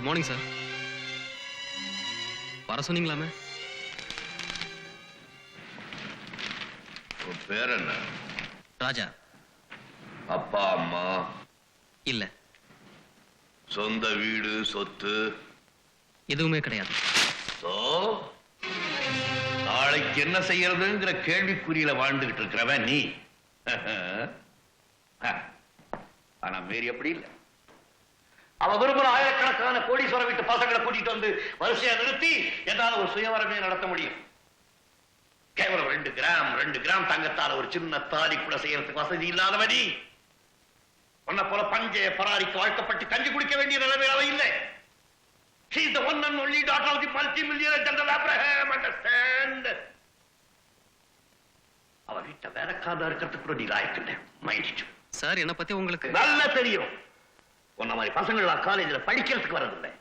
Morning sir. வர சொன்னீங்களாமே? பேர் என்ன? ராஜா. அப்பா அம்மா இல்ல. சொந்த வீடு சொத்து எதுவுமே கிடையாது. நாளைக்கு என்ன செய்யறதுங்கிற கேள்விக்குறியில வாழ்ந்துகிட்டு இருக்கிறவன் நீ. ஆனா மேரி அப்படி இல்லை. அவ விரும்புற ஆயிரக்கணக்கான கோடீஸ்வர வீட்டு பசங்களை கூட்டிட்டு வந்து வரிசையா நிறுத்தி என்னால ஒரு சுயவரமே நடத்த முடியும். கேவலம் 2 கிராம் தங்கத்தால ஒரு சின்ன தாலி கூட செய்யறதுக்கு வசதி இல்லாதவனி. உன்னை போல பஞ்சய பராரிக்கு வாழ்க்கப்பட்டு கஞ்சி குடிக்க வேண்டிய நிலைமை அவ இல்லை. She is the one and only daughter of the multi-millionaire General Abraham. Understand? அவ வீட்டை வேலைக்காரா இருக்கிறதுக்கு கூட நீ லாயக்கில்லை. மைண்ட் சார், என்ன பத்தி உங்களுக்கு நல்லா தெரியும். உன்ன மாதிரி பசங்களா காலேஜ்ல படிக்கிறதுக்கு வரதில்லை.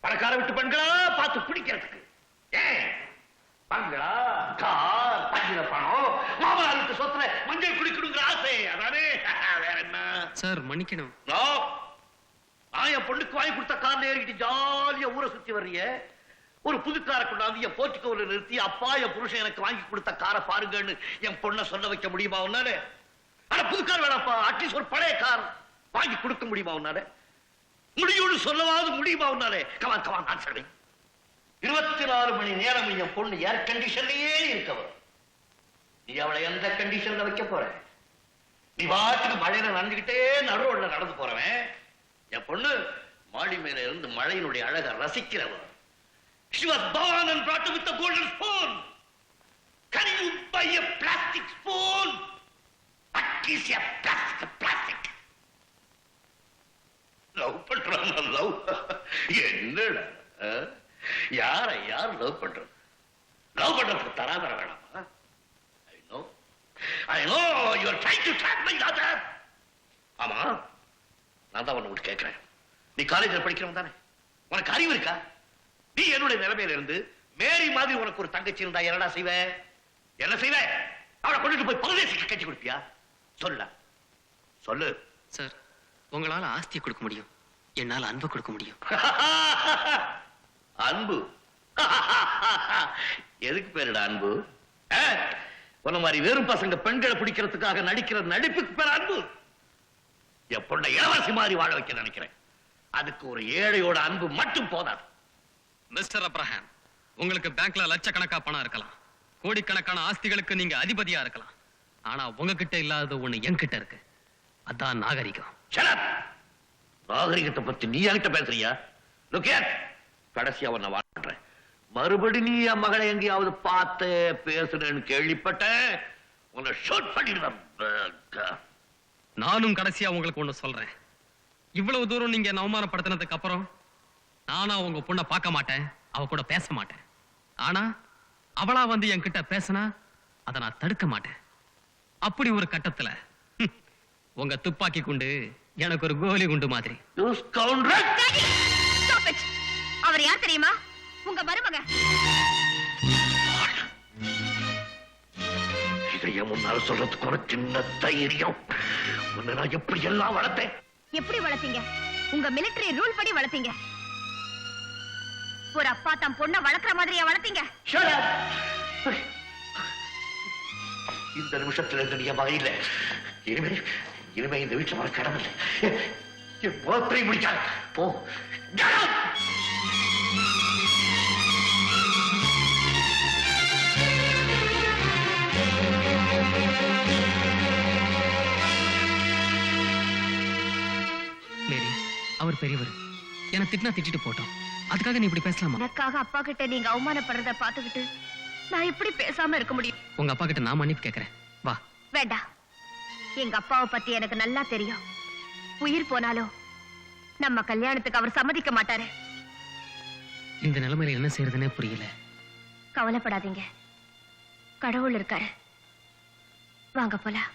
பணக்கார விட்டு பெண்களா பார்த்து பிடிக்கிறதுக்கு. ஏன் பங்களா கார் தங்கின பணம் மாமனாருக்கு சொத்துல மஞ்சள் குடிக்கணுங்கிற ஆசை. அதானே? வேற என்ன சார்? மன்னிக்கணும். நான் என் பொண்ணுக்கு வாங்கி கொடுத்த கார்ல ஏறிக்கிட்டு ஜாலியா ஊரை சுத்தி வர்றிய. ஒரு புது காரை கொண்டாந்து என் போர்ச்சுகோவில் நிறுத்தி அப்பா என் புருஷன் எனக்கு வாங்கி கொடுத்த காரை பாருங்கன்னு என் பொண்ணை சொல்ல வைக்க முடியுமா உன்னால? ஆனா புது கார் வேணாப்பா, அட்லீஸ்ட் ஒரு பழைய கார் வாங்கி கொடுக்க முடியுமா உன்னால? முடியும்னு சொல்லவாது முடியுமா உன்னாலே? Come on come on answer. 24 மணி நேரம் என் பொண்ணு ஏர் கண்டிஷன்லயே இருக்கவ. நீ அவளை எந்த கண்டிஷன்ல வைக்க போற? நீ வாட்டுக்கு மழையில நனைஞ்சுக்கிட்டே நடுரோட்ல நடந்து போறவன். என் பொண்ணு மாடி மேல இருந்து மழையினுடைய அழகை ரசிக்கிறவ. She was born and brought up with a golden spoon. Can you buy a plastic spoon? What is a plastic? Love பண்றானா? லவ் என்னடா? யார யார் லவ் பண்றது? லவ் பண்றதுக்கு தராதர வேணாமா? I know you are trying to trap my daughter. ஆமா, நான் தான் உன்னை கேட்கிறேன். நீ காலேஜில் படிக்கிறவன் தானே? உனக்கு அறிவு இருக்கா? நீ என்னுடைய நிலைமையில இருந்து மேரி மாதிரி உனக்கு ஒரு தங்கச்சி இருந்தா என்னடா செய்வ? என்ன செய்வ? அவளை கொண்டுட்டு போய் பரதேசிக்கு கட்டி கொடுப்பியா? சொல்லு சார். உங்களால ஆஸ்தியை கொடுக்க முடியும், என்னால அன்பு கொடுக்க முடியும். அன்பு எதுக்கு பேருடா அன்பு? உன்ன மாதிரி வெறும் பசங்க பெண்களை பிடிக்கிறதுக்காக நடிக்கிற நடிப்புக்கு பேர் அன்பு. என் பொண்ணை இளவரசி மாதிரி வாழ வைக்க நினைக்கிறேன். அதுக்கு ஒரு ஏழையோட அன்பு மட்டும் போதாது. மிஸ்டர் அப்ரஹாம், உங்களுக்கு பேங்க்ல லட்சக்கணக்கா பணம் இருக்கலாம், கோடிக்கணக்கான ஆஸ்திகளுக்கு நீங்க அதிபதியா இருக்கலாம். ஆனா உங்ககிட்ட இல்லாத ஒண்ணு என்கிட்ட இருக்கு. அதான் நாகரிகம். நாகரிகத்தை பத்தி நீ என்கிட்ட பேசுறியா? கடைசியா உன்னை வாழ்றேன். மறுபடி நீ என் மகளை எங்கேயாவது பார்த்து பேசுறேன்னு கேள்விப்பட்டேன், உன்னை ஷூட் பண்ணிடுவேன். நானும் கடைசியா உங்களுக்கு ஒண்ணு சொல்றேன். இவ்வளவு தூரம் நீங்க என்ன அவமானப்படுத்தினதுக்கு அப்புறம் நானா உங்க பொண்ணை பார்க்க மாட்டேன், அவ கூட பேச மாட்டேன். ஆனா அவளா வந்து என்கிட்ட பேசினா அதை நான் தடுக்க மாட்டேன். அப்படி ஒரு கட்டத்துல உங்க துப்பாக்கி குண்டு எனக்கு ஒரு கோலி குண்டு மாதிரி. அவர் யார் தெரியுமா? உங்க மருமக. இதைய முன்னால சொல்றதுக்கு ஒரு சின்ன தைரியம். உன்னை நான் எப்படி எல்லாம் வளர்த்தேன். எப்படி வளர்த்தீங்க? உங்க மிலிட்டரி ரூல் படி வளர்த்தீங்க. ஒரு அப்பா தம் பொண்ண வளர்க்கிற மாதிரியா வளர்த்தீங்க? இந்த நிமிஷத்துல இருந்து நீ வாயில இனிமே இந்த வீட்டுல வர கடமை. என் முகத்தை முடிக்காத போ. மேரி, அவர் பெரியவர். என்ன திட்டினா திட்டிட்டு போட்டோம். அதுக்காக நீ இப்படி பேசலாமா? எனக்காக அப்பா கிட்ட நீங்க அவமானப்படுறத பாத்துக்கிட்டு நான் எப்படி பேசாம இருக்க முடியும்? உங்க அப்பா கிட்ட நான் மன்னிப்பு கேட்கிறேன். வா. வேண்டாம். எங்க அப்பாவை பத்தி எனக்கு நல்லா தெரியும். உயிர் போனாலும் நம்ம கல்யாணத்துக்கு அவர் சம்மதிக்க மாட்டாரு. இந்த நிலைமையில என்ன செய்யறதுன்னே புரியல. கவலைப்படாதீங்க, கடவுள் இருக்காரு. வாங்க போலாம்.